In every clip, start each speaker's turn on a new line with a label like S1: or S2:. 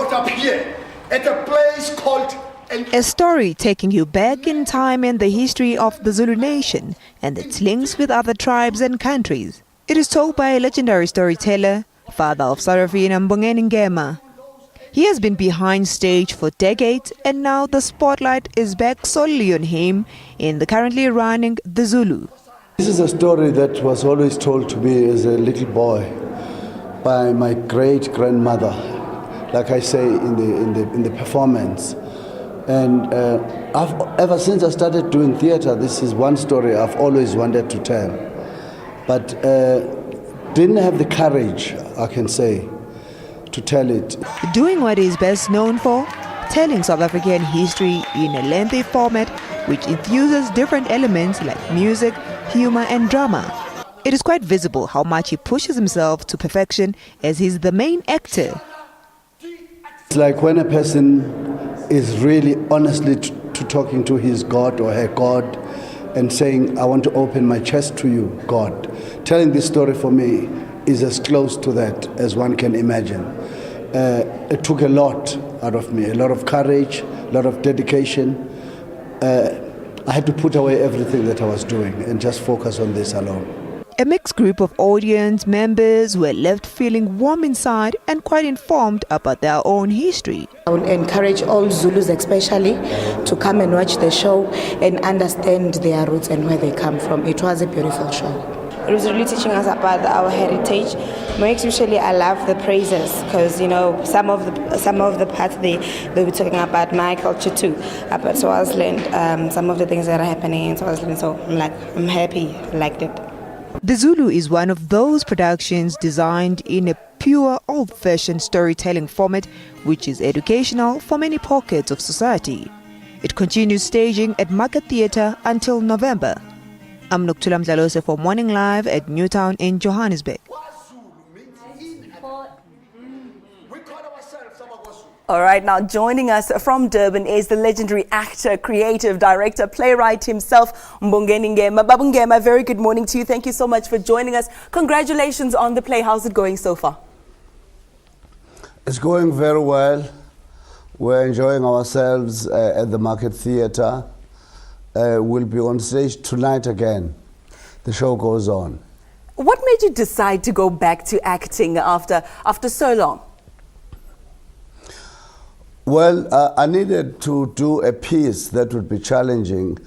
S1: brought up here at a place called...
S2: A story taking you back in time in the history of the Zulu nation and its links with other tribes and countries. It is told by a legendary storyteller, father of Sarafina Mbongeni. He has been behind stage for decades, and now the spotlight is back solely on him in the currently running The Zulu.
S3: This is a story that was always told to me as a little boy by my great-grandmother, like I say in the performance. And ever since I started doing theater, this is one story I've always wanted to tell. But didn't have the courage, I can say, to tell it.
S2: Doing what he is best known for, telling South African history in a lengthy format which infuses different elements like music, humor and drama. It is quite visible how much he pushes himself to perfection as he's the main actor.
S3: It's like when a person is really honestly to talking to his God or her God and saying, I want to open my chest to you, God. Telling this story for me is as close to that as one can imagine. It took a lot out of me, a lot of courage, a lot of dedication. I had to put away everything that I was doing and just focus on this alone.
S2: A mixed group of audience members were left feeling warm inside and quite informed about their own history.
S4: I would encourage all Zulus especially to come and watch the show and understand their roots and where they come from. It was a beautiful show.
S5: It was really teaching us about our heritage. Most usually I love the praises because, you know, some of the parts they were talking about my culture too, about Swaziland, some of the things that are happening in Swaziland. So I'm happy, I liked it.
S2: The Zulu is one of those productions designed in a pure old-fashioned storytelling format which is educational for many pockets of society. It continues staging at Market Theatre until November. I'm Nokuthula Mdlalose for Morning Live at Newtown in Johannesburg.
S6: All right, now joining us from Durban is the legendary actor, creative director, playwright himself, Mbongeni Ngema. Babu Ngema, very good morning to you. Thank you so much for joining us. Congratulations on the play. How's it going so far?
S3: It's going very well. We're enjoying ourselves at the Market Theatre. We'll be on stage tonight again. The show goes on.
S6: What made you decide to go back to acting after so long?
S3: Well, I needed to do a piece that would be challenging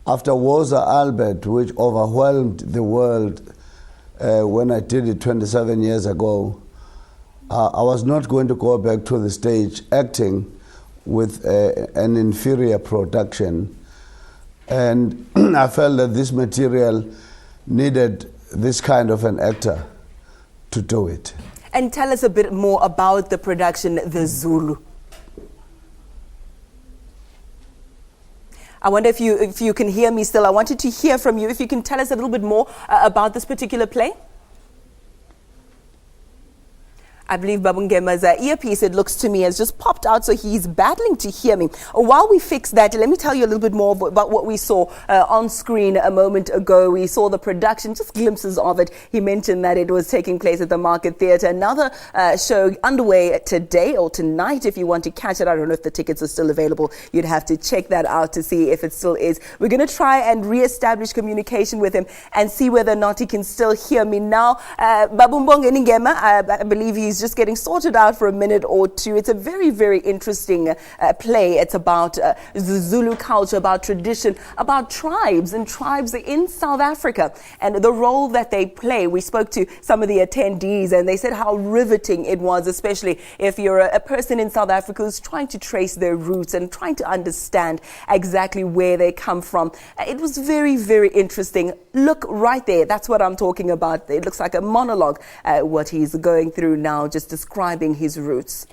S3: after Woza Albert, which overwhelmed the world when I did it 27 years ago. I was not going to go back to the stage acting with an inferior production. And I felt that this material needed this kind of an actor to do it.
S6: And tell us a bit more about the production, The Zulu. I wonder if you can hear me still. I wanted to hear from you. If you can tell us a little bit more about this particular play. I believe Babu Ngema's earpiece, it looks to me, has just popped out, so he's battling to hear me. While we fix that, let me tell you a little bit more about what we saw on screen a moment ago. We saw the production, just glimpses of it. He mentioned that it was taking place at the Market Theatre. Another show underway today or tonight. If you want to catch it, I don't know if the tickets are still available. You'd have to check that out to see if it still is. We're going to try and re-establish communication with him and see whether or not he can still hear me now. Babu Ngema, I believe he's just getting sorted out for a minute or two. It's a very, very interesting play. It's about the Zulu culture, about tradition, about tribes and tribes in South Africa and the role that they play. We spoke to some of the attendees and they said how riveting it was, especially if you're a person in South Africa who's trying to trace their roots and trying to understand exactly where they come from. It was very, very interesting. Look right there. That's what I'm talking about. It looks like a monologue, what he's going through now, just describing his roots.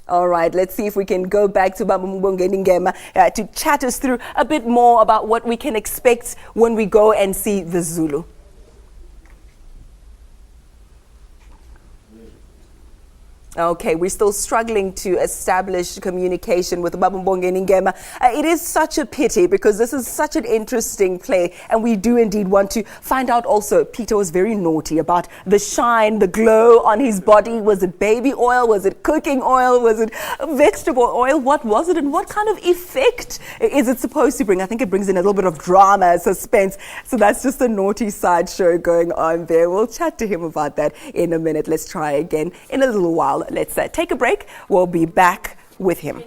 S6: All right, let's see if we can go back to Babu Mbongeni Ngema to chat us through a bit more about what we can expect when we go and see The Zulu. Okay, we're still struggling to establish communication with Babumbongeni Ngema. It is such a pity because this is such an interesting play, and we do indeed want to find out also. Peter was very naughty about the shine, the glow on his body. Was it baby oil? Was it cooking oil? Was it vegetable oil? What was it, and what kind of effect is it supposed to bring? I think it brings in a little bit of drama, suspense. So that's just a naughty sideshow going on there. We'll chat to him about that in a minute. Let's try again in a little while. Let's take a break. We'll be back with him.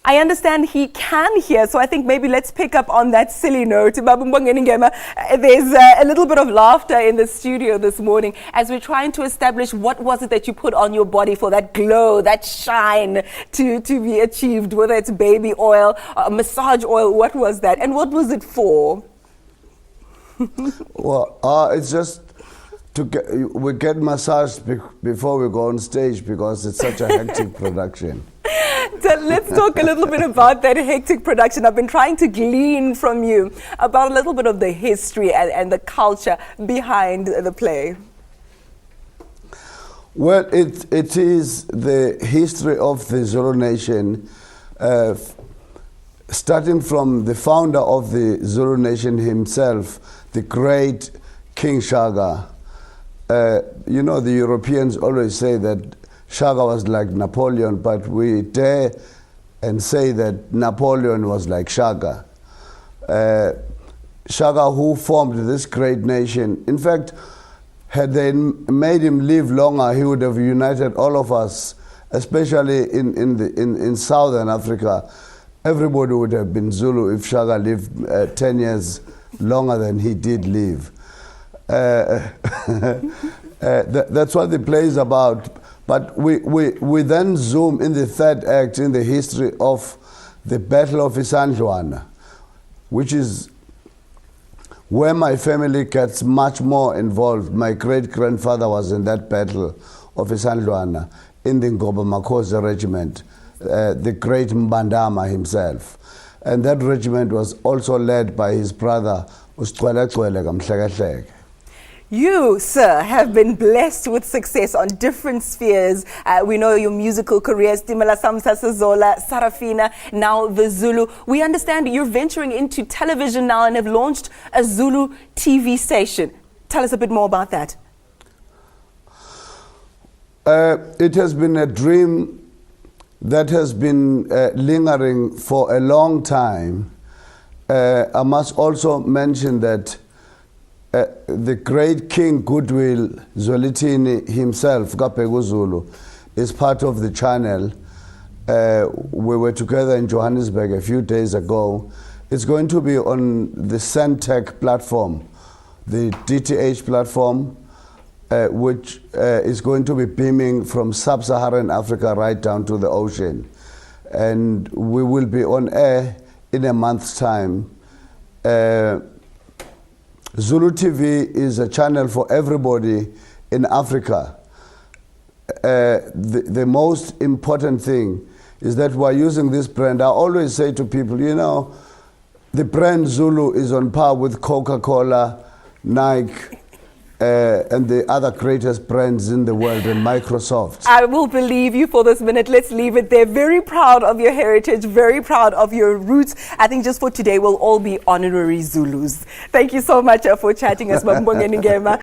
S6: I understand he can hear, so I think maybe let's pick up on that silly note. Babumbongeni Ngema, there's a little bit of laughter in the studio this morning as we're trying to establish what was it that you put on your body for that glow, that shine to be achieved, whether it's baby oil, massage oil, what was that? And what was it for?
S3: Well, it's just we get massaged before we go on stage because it's such a hectic production.
S6: So let's talk a little bit about that hectic production. I've been trying to glean from you about a little bit of the history and the culture behind the play.
S3: Well, it is the history of the Zulu nation, starting from the founder of the Zulu nation himself, the great King Shaka. You know, the Europeans always say that Shaka was like Napoleon, but we dare and say that Napoleon was like Shaka. Shaka, who formed this great nation. In fact, had they made him live longer, he would have united all of us, especially in Southern Africa. Everybody would have been Zulu if Shaka lived 10 years longer than he did live. That's what the play is about. But we then zoom in the third act in the history of the Battle of Isandlwana, which is where my family gets much more involved. My great-grandfather was in that Battle of Isandlwana in the Ngoba Makhosi regiment, the great Mbandama himself. And that regiment was also led by his brother, uSigcwele Kamhlekahlekke.
S6: You, sir, have been blessed with success on different spheres. We know your musical career, Stimela Samsa Sazola, Sarafina, now the Zulu. We understand you're venturing into television now and have launched a Zulu TV station. Tell us a bit more about that.
S3: It has been a dream that has been lingering for a long time. I must also mention that the great King Goodwill Zwelithini himself, Kapegu Zulu, is part of the channel. We were together in Johannesburg a few days ago. It's going to be on the Centec platform, the DTH platform, which is going to be beaming from sub-Saharan Africa right down to the ocean. And we will be on air in a month's time. Zulu TV is a channel for everybody in Africa. The most important thing is that we're using this brand. I always say to people, you know, the brand Zulu is on par with Coca-Cola, Nike, and the other greatest brands in the world, and Microsoft.
S6: I will believe you for this minute. Let's leave it there. Very proud of your heritage, very proud of your roots. I think just for today, we'll all be honorary Zulus. Thank you so much for chatting us, Babumbongeni Ngema.